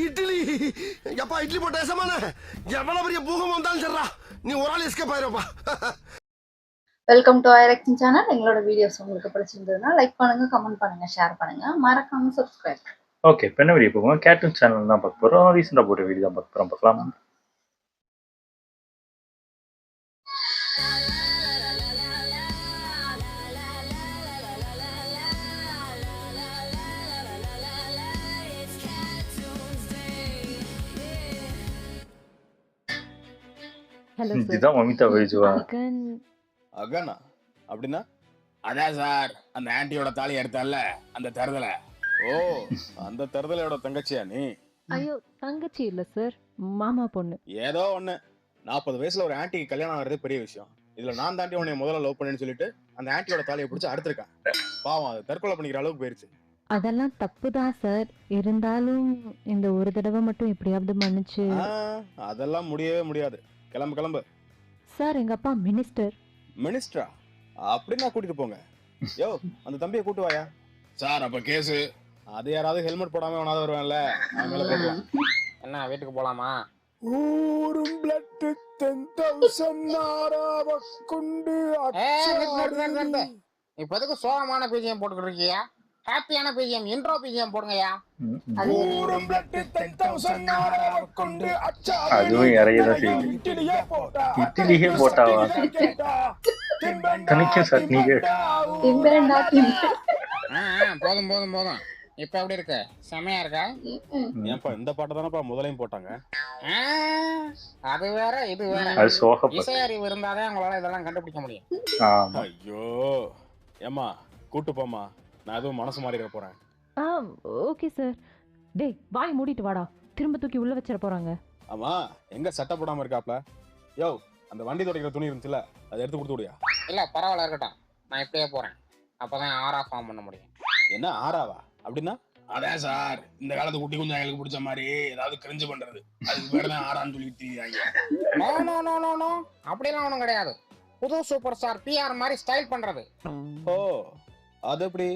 இட்லி எப்பா இட்லி போட்ட சமான எவ்வளவு பெரிய பூகம் வந்தாலும் சரிடா நீ ஒரு ஆள் எஸ்கேப் ஆயிருப்பா. வெல்கம் டு ஐரக்ஷன் சேனல். எங்களோட வீடியோஸ் உங்களுக்கு பிடிச்சிருந்ததுன்னா லைக் பண்ணுங்க, கமெண்ட் பண்ணுங்க, ஷேர் பண்ணுங்க, மறக்காம சப்ஸ்கிரைப். ஓகே, இப்போ என்ன வீடியோ போவோம்? கேர்ட்டூன் சேனல் தான் பார்க்க போகிறோம். ரீசெண்டாக போட்ட வீடியோ தான் பார்க்க போகிறோம். பார்க்கலாம். இதுதான் மமிதா பைஜுவா? அகனா அப்படின்னா? அதான் சார், அந்த ஆன்ட்டியோட தாலி எடுத்தால அந்த தருதலை. ஓ, அந்த தருதலையோட தங்கச்சியா நீ? ஐயோ, தங்கச்சி இல்ல சார், மாமா பொண்ணு. ஏதோ ஒண்ணு. 40 வயசுல ஒரு ஆன்ட்டிக்கு கல்யாணம் ஆகிறது பெரிய விஷயம். இதுல நான் தாண்டி உன்னை முதல்ல லவ் பண்ணேன்னு சொல்லிட்டு அந்த ஆன்ட்டியோட தாலியை பிடிச்சி அடுத்திருக்கேன். பாவம், அது தற்கொலை பண்ணிக்கிற அளவுக்கு போயிருச்சு. அதெல்லாம் தப்புதான் சார். இருந்தாலும் இந்த ஒரு தடவை மட்டும் எப்படியாவது மன்னிச்சு. அதெல்லாம் முடியவே முடியாது. கிளம்பு கிளம்பு. சார், எங்க அப்பா மினிஸ்டர். மினிஸ்டரா? அப்படின்னா கூட்டிட்டு போங்க. யோ, அந்த தம்பியை கூட்டு வாயா. சார், அப்ப கேஸு. அது யாராவது ஹெல்மெட் போடாம வேணாவது வருவான்ல, அவன் மேல போடலாம். என்ன, வீட்டுக்கு போலாமா? ஊரும் பிளட் 10,000 கொண்டு இப்ப எதுக்கு சோகமான பிஜிஎம் போட்டுக்கிட்டு இருக்கியா? ஹாப்பியான பிஜிஎம், இன்ட்ரோ பிஜிஎம் போடுங்கயா. அதுவும் இறையதான் செய்யுது. இட்லியே போட்டாவா? தனிக்கும் சட்னிக்கு. போதும் போதும் போதும். இப்ப எப்படி இருக்கு? செமையா இருக்கா? ஏன்பா இந்த பாட்டை தானப்பா முதலையும் போட்டாங்க? அது வேற இது வேற. அது சோகப்பட்டு. இசை அறிவு இருந்தாதான் உங்களால இதெல்லாம் கண்டுபிடிக்க முடியும். ஐயோ ஏமா, கூட்டு போமா. நான் எதுவும் மனசு மாறிட போறேன். Okay sir. டேய், வாய் மூடிட்டு வாடா, திரும்ப தூக்கி உள்ள வச்சிட போறாங்க. ஆமா, எங்க சட்டை போடாம இருக்காப்ல? யோ, அந்த வண்டி துடைக்கிற துணி இருந்துச்சுல, அதை எடுத்து கொடுத்து விடியா? இல்ல, பரவாயில்ல, இருக்கட்டும். நான் இப்பயே போறேன். அப்பதான் ஆரா ஃபார்ம் பண்ண முடியும். என்ன ஆறாவா? அப்படின்னா? அதான் சார், இந்த காலத்து குட்டி குஞ்சு எங்களுக்கு பிடிச்ச மாதிரி ஏதாவது கிரிஞ்சு பண்றது, அதுக்கு பேர் தான் ஆறான்னு சொல்லிட்டு. நோ, அப்படிலாம் ஒண்ணும் கிடையாது. புது சூப்பர் ஸ்டார் பிஆர் மாதிரி ஸ்டைல் பண்றது. ஓ, அது எப்படி?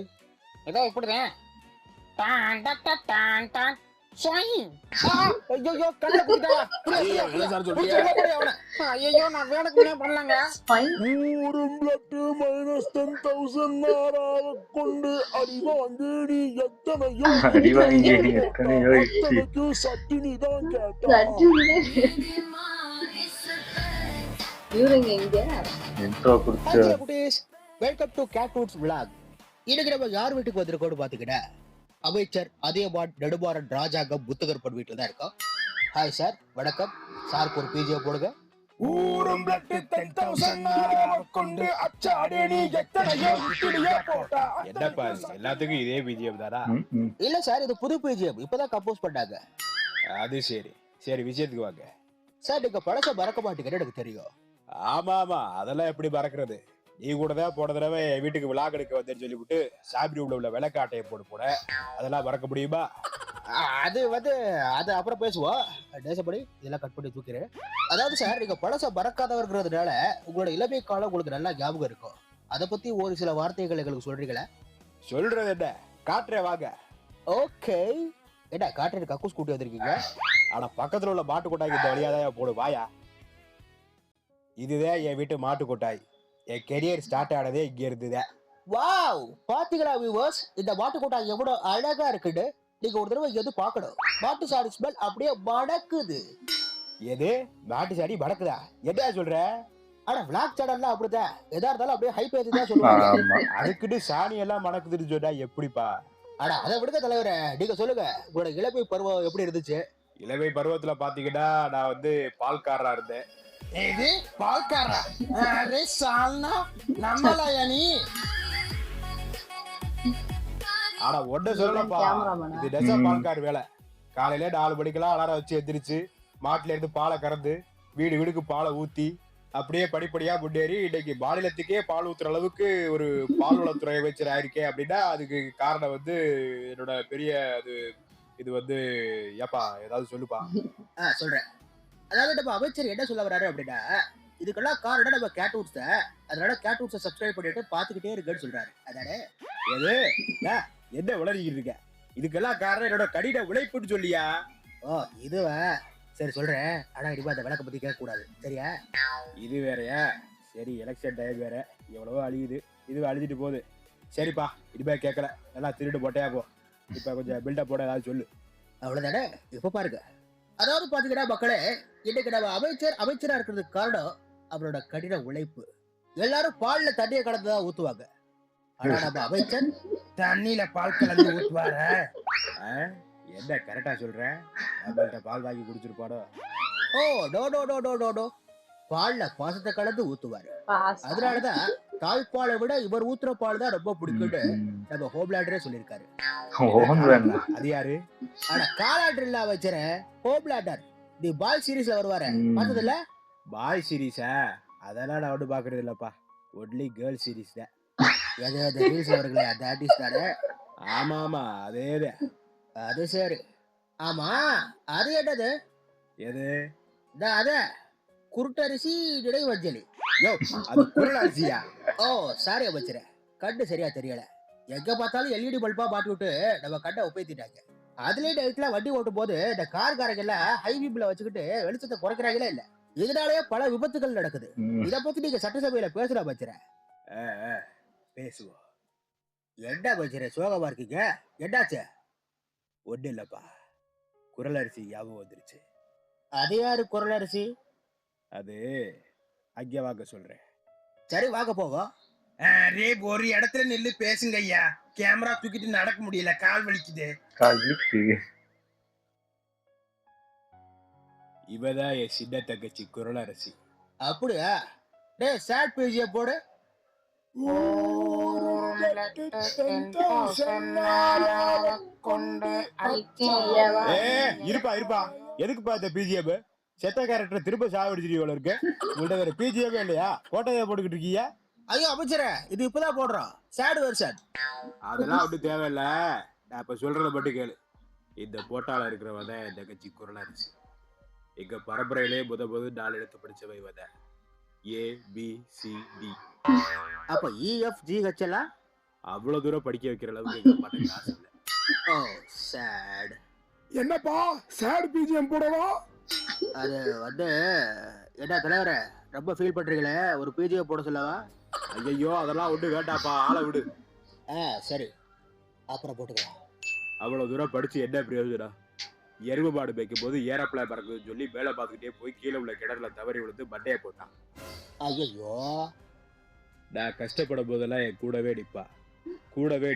ஏதோ இப்படிதான். டான் டான் டான் டான் ஐயோ, கண்ணை குடிடா. என்ன சார் சொல்றீங்க? ஐயோ, நான் வேணுக்குனே பண்ணலங்க. ஊரும் பிளட் -10,000 கொண்டு அடிவாங்கி எத்தனையோ சட்டினி தான் கேட்டா. வெல்கம் டு கேட்வுட்ஸ் விளாக். இன்னைக்கு நம்ம யார் வீட்டுக்கு வந்திருக்கோம்னு பாத்துக்கிட்ட அமைச்சர் அதியமான் நெடுமாறன் ராஜாங்கம் புத்தகர்பன் வீட்டுல தான் இருக்கோம். ஹாய் சார், வணக்கம். சாருக்கு ஒரு பிஜியை போடுங்க. ஊரும் பிளட் 10,000 கொண்டு அச்சாடே நீ எத்தனையோ இட்லியே போட்டா. என்னப்பா எல்லாத்துக்கும் இதே பிஜிஎம் தானா? இல்ல சார், இது புது பிஜிஎம், இப்பதான் கம்போஸ் பண்ணாங்க. அது சரி சரி, விஷயத்துக்கு வாங்க. சார், நீங்க பழச மறக்க மாட்டீங்கன்னு எனக்கு தெரியும். ஆமா ஆமா, அதெல்லாம் எப்படி மறக்கிறது? நீ கூட தான் போன தடவை வீட்டுக்கு விழாக் எடுக்க வந்தேன்னு சொல்லிவிட்டு சாப்பிட்டு உள்ள வெள்ளக்காட்டையை போட அதெல்லாம் மறக்க முடியுமா? அது அது அப்புறம் பேசுவோம். நேசப்படி இதெல்லாம் கட் பண்ணி தூக்கிறேன். அதாவது சார், நீங்க பழச மறக்காதவர்கிறதுனால உங்களோட இளமை காலம் உங்களுக்கு நல்லா ஞாபகம் இருக்கும். அதை பத்தி ஒரு சில வார்த்தைகள் எங்களுக்கு சொல்றீங்களா? சொல்றது என்ன, காட்டுறேன் வாங்க. ஓகே. என்ன காட்டுறது? கக்கூஸ் கூட்டி வந்திருக்கீங்க. ஆனா பக்கத்துல உள்ள மாட்டு கொட்டாய்க்கு இந்த வழியாதான் போடு வாயா. இதுதான் என் வீட்டு மாட்டு கொட்டாய். என் கெரியர் ஸ்டார்ட் ஆனதே இங்க இருந்துதான். வாவ், பாத்தீங்களா வியூவர்ஸ், இந்த மாட்டு கொட்டாய் எவ்வளவு அழகா இருக்குன்னு நீங்க ஒரு தடவை எது பார்க்கணும். மாட்டு சாடி ஸ்மெல் அப்படியே மணக்குது. எது மாட்டு சாடி மணக்குதா? என்ன சொல்ற? ஆனா விளாக் சேனல்ல அப்படிதான், எதா இருந்தாலும் அப்படியே ஹை பேஜ் தான் சொல்லுவாங்க. அதுக்குன்னு சாணி எல்லாம் மணக்குதுன்னு சொன்னா எப்படிப்பா? ஆனா அதை விடுங்க தலைவரே, நீங்க சொல்லுங்க, உங்களோட இளமை பருவம் எப்படி இருந்துச்சு? இளமை பருவத்துல பாத்தீங்கன்னா நான் வந்து பால்காரரா இருந்தேன். இது பால்காரா? அரே சால்னா நம்மளையா நீ? ஆனா ஒண்ணு சொல்லலப்பா, இது டெச பால்கார் வேலை. காலையில 4 மணிக்கெல்லாம் அலாரம் வச்சு எந்திரிச்சு மாட்டுல இருந்து பாலை கறந்து வீடு வீடுக்கு பாலை ஊத்தி அப்படியே படிப்படியா முன்னேறி இன்னைக்கு மாநிலத்துக்கே பால் ஊத்துற அளவுக்கு ஒரு பால்வளத்துறை அமைச்சர் ஆயிருக்கேன். அப்படின்னா அதுக்கு காரணம் வந்து என்னோட பெரிய இது வந்து ஏப்பா ஏதாவது சொல்லுப்பா. சொல்றேன். அதாவது நம்ம அமைச்சர் என்ன சொல்ல வர்றாரு அப்படின்னா, இதுக்கெல்லாம் காரணம் நம்ம கேட்வுட்ஸ் தான். அதனால கேட்வுட்ஸை சப்ஸ்கிரைப் பண்ணிட்டு பாத்துக்கிட்டே இருக்குன்னு சொல்றாரு. அதானே? எது என்ன உளறிக்கிட்டு இருக்க? இதுக்கெல்லாம் காரணம் என்னோட கடின உழைப்புன்னு சொல்லியா? ஓ இதுவா, சரி சொல்றேன். ஆனா இனிமே அந்த விளக்க பத்தி கேட்க கூடாது, சரியா? இது வேறயா? சரி, எலெக்ஷன் டைம் வேற, எவ்வளவோ அழியுது, இது அழிஞ்சிட்டு போகுது. சரிப்பா, இனிமே கேட்கல, நல்லா திருட்டு போட்டையா போ. இப்ப கொஞ்சம் பில்டப் போட ஏதாவது சொல்லு. அவ்வளவுதானே. இப்ப பாருங்க, அதாவது பாத்தீங்கன்னா மக்களே, இன்னைக்கு நம்ம அமைச்சரா இருக்கிறதுக்கு காரணம் அவரோட கடின உழைப்பு. எல்லாரும் பால்ல தண்ணியை கலந்துதான் ஊத்துவாங்க. ஆனா நம்ம அமைச்சர் தண்ணியில பால் கலந்து ஊத்துவார. என்ன கரெக்டா சொல்றேன்? நம்மள்ட்ட பால் வாங்கி குடிச்சிருப்பாடோ? Oh no no no no no no, பால்ல பாசத்தை கலந்து ஊத்துவாரு. அதனாலதான் தாய்ப்பாலை விட இவர் ஊத்துற பால் தான் ரொம்ப பிடிக்கும்னு நம்ம ஹோம்லேண்டரே சொல்லியிருக்காரு. அது யாரு? ஆனா காலாண்டர் இல்ல அமைச்சர, ஹோம்லேண்டர் தி பாய் சீரீஸ்ல வருவாரு, பார்த்தது இல்ல? பாய் சீரீஸா? அதெல்லாம் நான் ஒன்றும் பாக்குறது இல்லப்பா, ஒன்லி கேர்ள் சீரீஸ் தான். எது ரீல்ஸ் வருங்களே அந்த ஆர்டிஸ்ட் தானே? ஆமா ஆமா, அதேதான். அது சரி. ஆமா, அது என்னது? எது? அத குருட்டரிசி நினைவஞ்சலி. யோ, அது குரல் அரிசியா? ஓ சாரி அமைச்சர, கண்ணு சரியா தெரியல. எங்க பார்த்தாலும் எல்இடி பல்பா மாட்டி விட்டு நம்ம கண்ணை ஒப்பேத்திட்டாங்க. அதுலயே நைட்ல வண்டி ஓட்டும் போது இந்த கார்காரங்க எல்லாம் ஹை பீம்ல வச்சுக்கிட்டு வெளிச்சத்தை குறைக்கிறாங்களே இல்ல, இதனாலேயே பல விபத்துகள் நடக்குது. இத பத்தி நீங்க சட்டசபையில பேசுற அமைச்சர? பேசுவோம். என்ன அமைச்சர சோகமா இருக்கீங்க, என்னாச்சு? ஒண்ணு இல்லப்பா, குரல் அரிசி ஞாபகம் வந்துருச்சு. அது யாரு குரல் அரிசி? அது அங்கே வாங்க சொல்றேன். சரி வாங்க போவோம். ஒரு இடத்துல நில்லு பேசுங்க ஐயா, கேமரா தூக்கிட்டு நடக்க முடியல, கால் வலிக்குது. இவதான் என் சின்ன தங்கச்சி குரல் அரசி. அப்படியா? டேய் சாட் பேஜிய போடு. இருப்பா இருப்பா, எதுக்குப்பா இந்த பிஜிஎம்? செத்த கேரக்டர் திரும்ப சாவடிச்சிருக்கோல இருக்கு. உங்கள்ட்ட வேற பிஜிஎம் இல்லையா? போட்டோவை போட்டுக்கிட்டு இருக்கீங்க. ஐயோ அமைச்சர, இது இப்பதான் போடுறோம், சேட் வெர்ஷன். அதெல்லாம் ஒன்றும் தேவையில்ல, நான் இப்ப சொல்றத மட்டும் கேளு. இந்த போட்டால இருக்கிறவத என் தங்கச்சி குரல் அரிசி. எங்க பரம்பரையிலே முதல் 4 எழுத்து படிச்சவை வத ABCD. அப்ப EFGH எல்லாம் அவ்வளவு தூரம் படிக்க வைக்கிற அளவுக்கு எங்க அப்பாட்ட காசு இல்ல. ஓ சேட். என்னப்பா சேட் பிஜிஎம் போடவா? அது வந்து என்ன தலைவரே, ரொம்ப ஃபீல் பண்றீங்களே, ஒரு பிஜிஎம் போட சொல்லவா? ஐயோ அதெல்லாம் ஒண்ணு வேண்டாப்பா, ஆளை விடு. சரி அப்புறம் போட்டுக்கலாம். அவ்வளவு தூரம் படிச்சு என்ன பிரயோஜனம்? எருமை மாடு மேய்க்கும் போது ஏரோப்ளேன் பறக்குதுன்னு சொல்லி மேலே பார்த்துக்கிட்டே போய் கீழே உள்ள கிணறுல தவறி விழுந்து மண்டையை போட்டான். ஐயோ, நான் கஷ்டப்படும் போதெல்லாம் என் கூடவே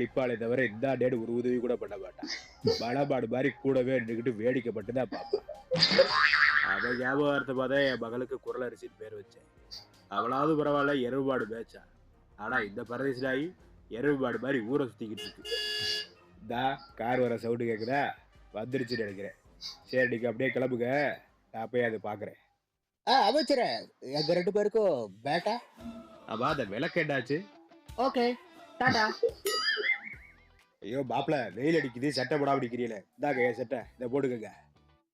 நிப்பாளே தவிர இந்த டேடு ஒரு உதவி கூட பண்ண மாட்டான். மலைமாடு மாதிரி கூடவே நின்றுக்கிட்டு வேடிக்கைப்பட்டு தான் பார்ப்பான். அவன் ஞாபகத்தை பார்த்தா என் மகளுக்கு குரல் அரிசின்னு பேர் வச்சேன். அவளாவது பரவாயில்ல, எருமை மாடு மேய்ச்சா. ஆனா இந்த பரதேசிலாகி எருமை மாடு மாதிரி ஊரை சுத்திக்கிட்டு இருக்கு. கார் வர சவுண்டு கேட்குதா? வந்துருச்சுன்னு நினைக்கிறேன். சரி நீங்க அப்படியே கிளம்புங்க, நான் போய் அதை பாக்குறேன். அமைச்சர, எங்க 2 பேருக்கும் பேட்டா. அப்பா அந்த விளக்கு என்னாச்சு? ஓகே டாடா. ஐயோ பாப்ல, வெயில் அடிக்குது, சட்டை போடாம அடிக்கிறீங்களே, இந்தாங்க என் சட்டை, இதை போட்டுக்கங்க.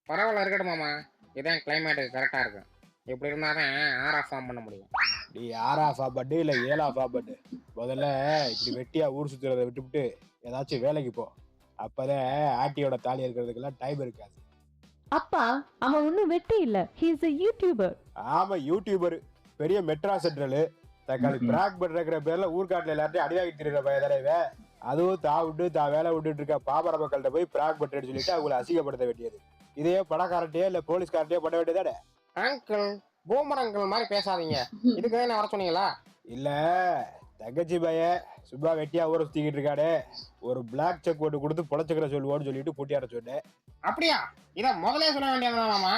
பரவாயில்ல இருக்கட்டும் மாமா, இதான் கிளைமேட்டுக்கு கரெக்டா இருக்கும். இப்படி இருந்தாதான் ஆரா ஃபார்ம் பண்ண முடியும். நீ 6 ஃபார்ம் பண்ணு இல்ல 7 ஃபார்ம் பண்ணு. முதல்ல இப்படி வெட்டியா ஊர் சுத்துறதை விட்டுவிட்டு ஏதாச்சும் வேலைக்கு போ. அப்பதான் ஆட்டியோட தாலி இருக்கிறதுக்கெல்லாம் டைம் இருக்காது. அப்பா, அவன் ஒன்னும் வெட்டி இல்ல, he is a YouTuber. ஆமா யூடியூபர், பெரிய மெட்ரா சென்ட்ரல் தக்காளி பிராக் பண்ற பேர்ல ஊர்காட்டுல எல்லாத்தையும் அடிவாகிட்டு இருக்கிற பையன். அதுவும் தான் வேலை விட்டுட்டு இருக்க பாமர மக்கள்கிட்ட போய் பிராக் பண்றேன்னு சொல்லிட்டு அவங்களை அசிங்கப்படுத்த வேண்டியது. இதே பணக்காரட்டையோ இல்ல போலீஸ்காரட்டையோ பண்ண வேண்டியதானே? அங்கிள், பூமர் அங்கிள் மாதிரி பேசாதீங்க. இதுக்கு தான் வர சொன்னீங்களா? இல்ல, தங்கச்சி பையன் சும்மா வெட்டியா ஊரை சுத்திக்கிட்டு இருக்கானே, ஒரு பிளாக் செக் போட்டு கொடுத்து பொழைச்சுக்கிற சொல்லுவோன்னு சொல்லிட்டு கூட்டியார சொன்னேன். அப்படியா? இத முதலே சொல்ல வேண்டியதுதான் மாமா.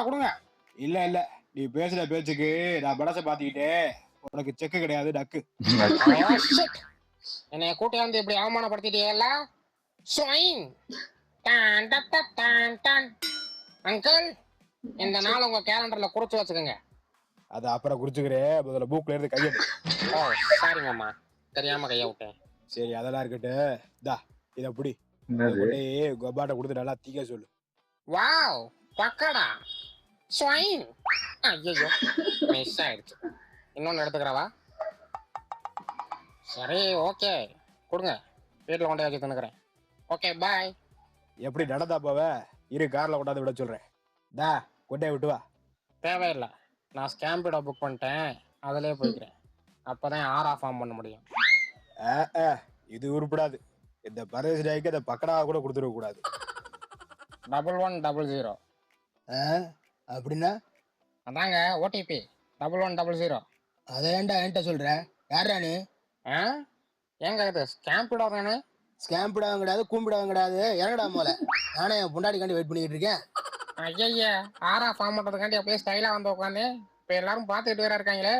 கொடுங்க. இல்ல நீ பேசுற பேச்சுக்கு நான் படசை பாத்துக்கிட்டேன், உனக்கு செக்கு கிடையாது டக்கு. என்னைய கூட்டியாந்து இப்படி அவமானப்படுத்திட்டீங்கல்ல. அங்கிள், இந்த நாள் உங்க கேலண்டர்ல குறிச்சு வச்சுக்கோங்க. அது அப்புறம் குறிச்சுக்கிறேன், முதல்ல புக்ல இருந்து கையை. ஓ சாரி மாமா, தெரியாம கைய விட்டேன். சரி அதெல்லாம் இருக்கட்டும், இத புடி. உங்க அப்பாட்ட கொடுத்து நல்லா தீக்க சொல்லு. Wow, pakoda swine. ஐயோ மிஸ் ஆயிடுச்சு. இன்னொன்னு எடுத்துக்கிறவா? சரி ஓகே, கொடுங்க, வீட்டில் கொண்டு வச்சு தின்னுக்கிறேன். Okay bye. எப்படி நடந்தா போவ? இரு கார்ல கொண்டாந்து விட சொல்றேன். டா கொண்டே விட்டு வா. தேவையில்லை, நான் ஸ்கேம்பிடோ புக் பண்ணிட்டேன், அதிலே போய்க்கிறேன். அப்பதான் ஆரா ஃபார்ம் பண்ண முடியும். இது உருப்படாது. இந்த பரதேசி நாய்க்கு அந்த பக்கடா கூட கொடுத்துட கூடாது. 1100. அப்படின்னா அதாங்க ஓடிபி 1100. அதை ஏன்டா என்கிட்ட சொல்ற? யாரா நீ? ஏங்க இது ஸ்கேம்பிடோ தானே? ஸ்கேம்பிடாவும் கிடையாது, கூம்பிடாவும் கிடையாது. இறங்கடா போல. நானே என் பொண்டாடிக்காண்டி வெயிட் பண்ணிக்கிட்டு இருக்கேன். ஐயா, ஆரா ஃபார்ம் பண்றதுக்காண்டி அப்படியே ஸ்டைலா வந்து உட்காந்து இப்ப எல்லாரும் பாத்துக்கிட்டு வேற இருக்காங்களே.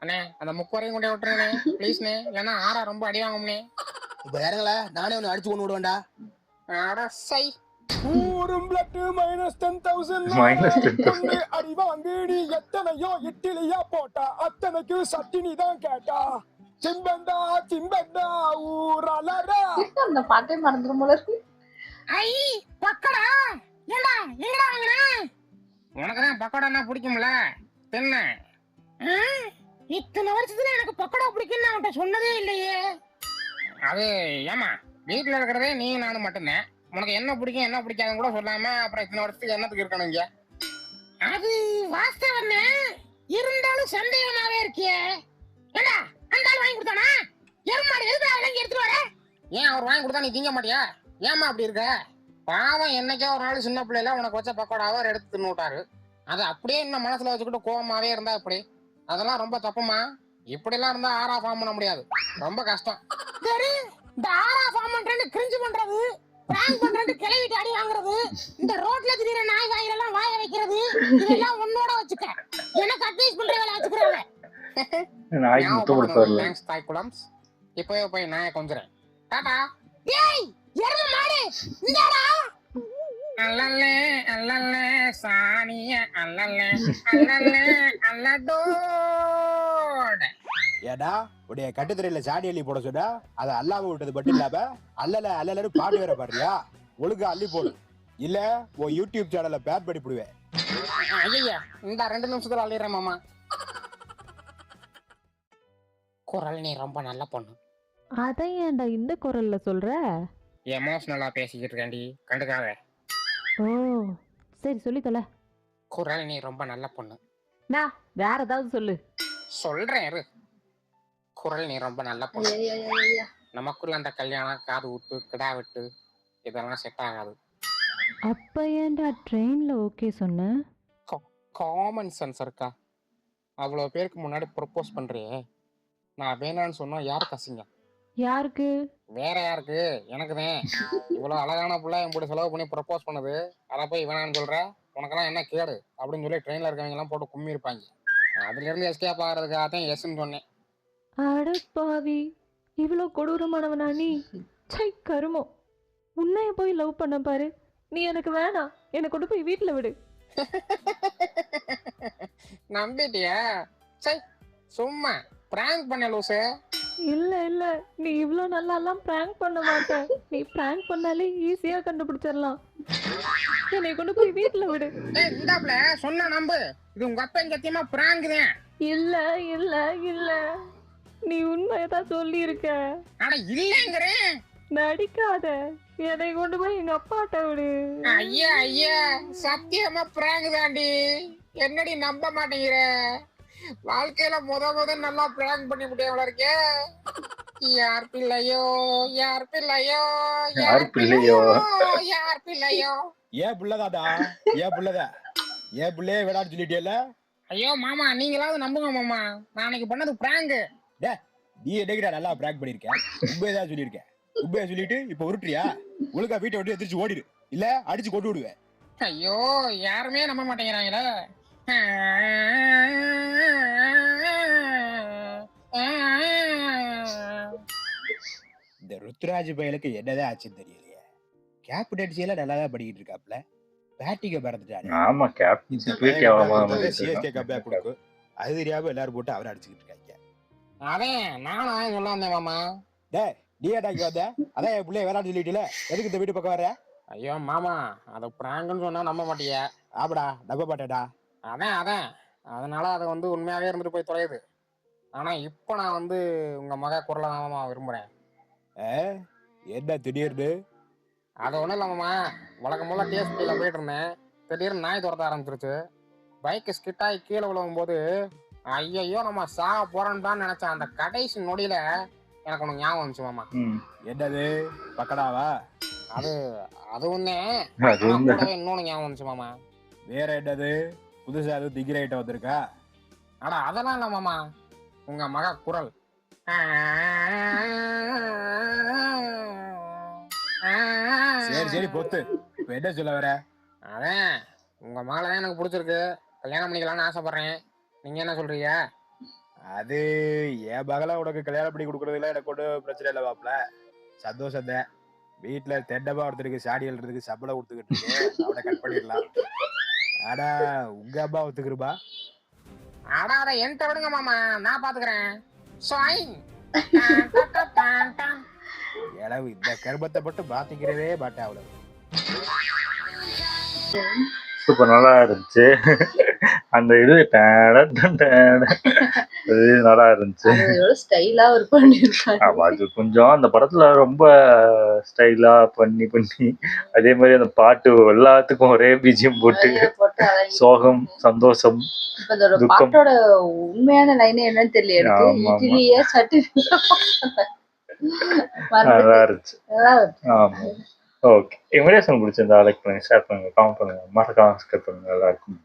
அண்ணே அந்த முக்குவரையும் கொண்டே விட்டுருங்கண்ணே ப்ளீஸ்ண்ணே, இல்லைன்னா ஆரா ரொம்ப அடி வாங்கும்ண்ணே. இப்ப இறங்கல, நானே ஒன்னு அடிச்சு கொண்டு விடுவேன்டா. அரசை -10,000 அடி வாங்கி எத்தனையோ இட்லியா போட்டா அத்தனைக்கு சட்டினி தான் கேட்டா. சிம்பந்தா சிம்பந்தா ஊரலரா. அந்த பாட்டே மறந்துடும் போல இருக்கு. ஐ பக்கடா, ஏண்டா எங்கடா வாங்குற? உனக்கு தான் பக்கோடான்னா பிடிக்கும்ல, தின்ன. இத்தனை வருஷத்துல எனக்கு பக்கோடா பிடிக்கும்னு அவன்கிட்ட சொன்னதே இல்லையே. அது ஏமா வீட்டுல இருக்கிறதே நீ நானும் மட்டும்தான். உனக்கு என்ன பிடிக்கும் என்ன பிடிக்காதுன்னு கூட சொல்லாம அப்புறம் இத்தனை வருஷத்துக்கு என்னத்துக்கு இருக்கணும் இங்க? அது வாஸ்தவம் இருந்தாலும் சந்தேகமாவே இருக்கியே. ஏண்டா அந்த ஆள் வாங்கி கொடுத்தானா? எருமாடு எதுக்கு விளங்கி எடுத்துட்டு வர? ஏன் அவர் வாங்கி கொடுத்தா நீ திங்க மாட்டியா? ஏமா அப்படி இருக்க? பாவம் என்னைக்கோ ஒரு நாள் சின்ன பிள்ளைல உனக்கு வச்ச பக்கோடாவை அவர் எடுத்து தின்னு விட்டாரு. அதை அப்படியே இன்னும் மனசுல வச்சுக்கிட்டு கோவமாவே இருந்தா இப்படி? அதெல்லாம் ரொம்ப தப்புமா. இப்படி எல்லாம் இருந்தா ஆரா ஃபார்ம் பண்ண முடியாது, ரொம்ப கஷ்டம். சரி, இந்த ஆரா ஃபார்ம் பண்றேன்னு கிரிஞ்சு பண்றது, பிராங்க் பண்றேன்னு கிளவிட்டு அடி வாங்குறது, இந்த ரோட்ல திடீர நாய் வாயிலெல்லாம் வாய வைக்கிறது, இதெல்லாம் உன்னோட வச்சுக்க. எனக்கு அட்வைஸ் பண்ற வேலை வச்சுக்கிறாங்க. நாய்க்கு முத்தம் கொடுப்பார்ல. தேங்க்ஸ் தாய் குளம்ஸ். இப்போவே போய் நாயை கொஞ்சறேன். டாடா. ஏய் எருமை மாடு இந்தாடா. அல்லல்லே அல்லல்லே சாணிய அல்லல்லே அல்லல்லே அல்லடோட. ஏடா உடைய கட்டுத்திரையில சாடி அள்ளி போட சொன்னா அதை அல்லாம விட்டது மட்டும் இல்லாம அல்லல அல்லலன்னு பாட்டு வேற பாடுறியா? ஒழுங்கா அள்ளி போடு, இல்ல உன் யூடியூப் சேனல்ல பேட் பண்ணி போடுவேன். ஐயா இந்த 2 நிமிஷத்துல அள்ளிடுறேன் மாமா. குரல் நீ ரொம்ப நல்ல பொண்ணு. அதை ஏன்டா இந்த குரல்ல சொல்ற? எமோஷனலா பேசிக்கிட்டு இருக்கேன்டி, கண்டுக்காத. ஓ சரி சொல்லி தொலை. குரல் நீ ரொம்ப நல்ல பொண்ணு. நான் வேற ஏதாவது சொல்லு. சொல்றேன் இரு. குரல் நீ ரொம்ப நல்ல பொண்ணு. ஐயா, நமக்குள்ள அந்த கல்யாணம் காது விட்டு கிடா விட்டு இதெல்லாம் செட் ஆகாது. அப்ப ஏன்டா ட்ரெயின்ல ஓகே சொன்ன? காமன் சென்ஸ் இருக்கா? அவ்வளோ பேருக்கு முன்னாடி ப்ரொப்போஸ் பண்றியே, நான் வேணான்னு சொன்னா யாருக்கு அசிங்கம்? யாருக்கு? வேற யாருக்கு? எனக்கு தான். இவ்வளோ அழகான புள்ள என் கூட செலவு பண்ணி ப்ரொப்போஸ் பண்ணுது, அதை போய் வேணான்னு சொல்ற? உனக்கெல்லாம் என்ன கேடு அப்படின்னு சொல்லி ட்ரெயினில் இருக்கவங்க எல்லாம் போட்டு கும்மி இருப்பாங்க. அதுல இருந்து எஸ்கேப் ஆகிறதுக்காக தான் எஸ்ன்னு சொன்னேன். அடப்பாவி, இவ்வளோ கொடூரமானவனா நீ? சை கருமம், உன்னைய போய் லவ் பண்ண பாரு. நீ எனக்கு வேணாம், என்னை கொண்டு போய் வீட்டுல விடு. நம்பிட்டியா? சை சும்மா பிராங்க் பண்ண லூசு. இல்ல இல்ல, நீ இவ்ளோ நல்லாலாம் பிராங்க் பண்ண மாட்ட. நீ பிராங்க் பண்ணாலே ஈஸியா கண்டுபிடிச்சிடலாம். என்னை கொண்டு போய் வீட்டுல விடு. இந்தாப்ல சொன்ன நம்பு, இது உங்க அப்பா சத்தியமா பிராங்க் தான். இல்ல இல்ல இல்ல, நீ உண்மையதான் சொல்லி இருக்க. அட இல்லங்கிறேன், நடிக்காத. என்னை கொண்டு போய் எங்க அப்பாட்ட விடு. ஐயா ஐயா சத்தியமா பிராங்க் தாண்டி. என்னடி நம்ப மாட்டேங்கிற? வாழ்க்கையில முத நல்லா பிராங்க் பண்ணி முடியாமல இருக்கே. யார் பிள்ளையோ யார் பிள்ளையோ யார் பிள்ளையோ யார் பிள்ளையோ. ஏன் பிள்ளைதாடா, ஏன் பிள்ளைதா, ஏன் பிள்ளையே விடான்னு சொல்லிட்டேல. ஐயோ மாமா, நீங்களாவது நம்புங்க மாமா, நான் அன்னைக்கு பண்ணது பிராங்க். நீ என்னைக்கிட்ட நல்லா பிராங்க் பண்ணிருக்க? உண்மையதான் சொல்லியிருக்கேன். உண்மையா சொல்லிட்டு இப்ப உருட்டுறியா? ஒழுங்கா வீட்டை விட்டு எதிர்த்து ஓடிடு, இல்ல அடிச்சு கொண்டு விடுவேன். ஐயோ யாருமே நம்ப மாட்டேங்கிறாங்களே. இந்த ருத்ராஜ் பயலுக்கு என்னதான் ஆச்சுன்னு தெரியலையே. கேபிடன்சி எல்லாம் நல்லா தான் படிக்கிட்டு இருக்காப்ல, பேட்டிங்க பறந்துட்டாரு. ஆமா சிஎஸ்கே கம்பேக் கொடுக்கும், அது தெரியாம எல்லாரும் போட்டு அவரை அடிச்சுக்கிட்டு இருக்காங்க. அதான் நானும் சொல்ல வந்தேன் மாமா. நீ ஏடா இங்க வந்த? அதான் என் பிள்ளைய வேணான்னு சொல்லிட்டுல, எதுக்கு இந்த வீட்டு பக்கம் வர? ஐயோ மாமா, அதை பிராங்குன்னு சொன்னா நம்ப மாட்டியா? ஆமாடா, நம்ப மாட்டேடா. அதான் அதனால அதை உண்மையாவே இருந்துட்டு போய் தொலையுது. ஆனா இப்ப நான் உங்க மக குரலை தான் விரும்புறேன். என்ன திடீர்னு? அது ஒன்றும் இல்லாமம்மா, வழக்கம் போல டிஎஸ்பியில் போயிட்டு இருந்தேன். திடீர்னு நாய் துரத்த ஆரம்பிச்சிருச்சு. பைக்கு ஸ்கிட்டாகி கீழே விழுகும்போது ஐயையோ நம்ம சாக போறோன்னு தான் நினைச்சேன். அந்த கடைசி நொடியில எனக்கு ஒன்று ஞாபகம் வந்துச்சு மாமா. என்னது பக்கடாவா? அது அது ஒண்ணே அது ஒண்ணு. கூடவே இன்னொன்று ஞாபகம் வந்துச்சு மாமா. வேற என்னது புதுசா எதுவும் திகிர ஐட்டம் வந்திருக்கா? அட அதெல்லாம் இல்லை மாமா, உங்க மக குரல். சரி சரி பொத்து, இப்ப என்ன சொல்ல வர? அதான் உங்க மகளை தான் எனக்கு பிடிச்சிருக்கு, கல்யாணம் பண்ணிக்கலாம்னு ஆசைப்படுறேன். நீங்க என்ன சொல்றீங்க? அது என் மகள உனக்கு கல்யாணம் பண்ணி கொடுக்கறதுல எனக்கு ஒன்றும் பிரச்சனை இல்லை மாப்ள, சந்தோஷம் தான். வீட்டுல தெண்டமா ஒருத்தருக்கு சாடி எழுறதுக்கு சம்பளம் கொடுத்துக்கிட்டு இருக்கு, அவனை கட் பண்ணிடலாம். ஆனா உங்க அம்மா ஒத்துக்குருமா? அடா அதை என்கிட்ட விடுங்க மாமா, நான் பாத்துக்கிறேன். இளவு இந்த கர்மத்தை மட்டும் மாத்திக்கிறதே மாட்டேன் அவ்வளவு. சூப்பர், நல்லா இருந்துச்சு. அந்த இது அது நல்லா இருந்துச்சு. ஸ்டைலா ஒரு பண்ணிருக்காங்க. ஆமா, அது கொஞ்சம் அந்த படத்துல ரொம்ப ஸ்டைலா பண்ணி அதே மாதிரி அந்த பாட்டு எல்லாத்துக்கும் ஒரே பிஜிஎம் போட்டு சோகம் சந்தோஷம் இப்ப இதோட துக்கம். பாட்டோட உண்மையான லைனே என்னன்னு தெரியல எனக்கு. ஆமா, ஆமா. இட்லியே சட்டி நல்லா இருந்துச்சு. நல்லா இருக்கு. ஆமா, ஓகே. வீடியோஸ் உங்களுக்கு பிடிச்சிருந்தா லைக் பண்ணுங்க, ஷேர் பண்ணுங்க, கமெண்ட் பண்ணுங்க, மறக்காம சப்ஸ்கிரைப் பண்ணுங்க. நல்லா இருக்கும்.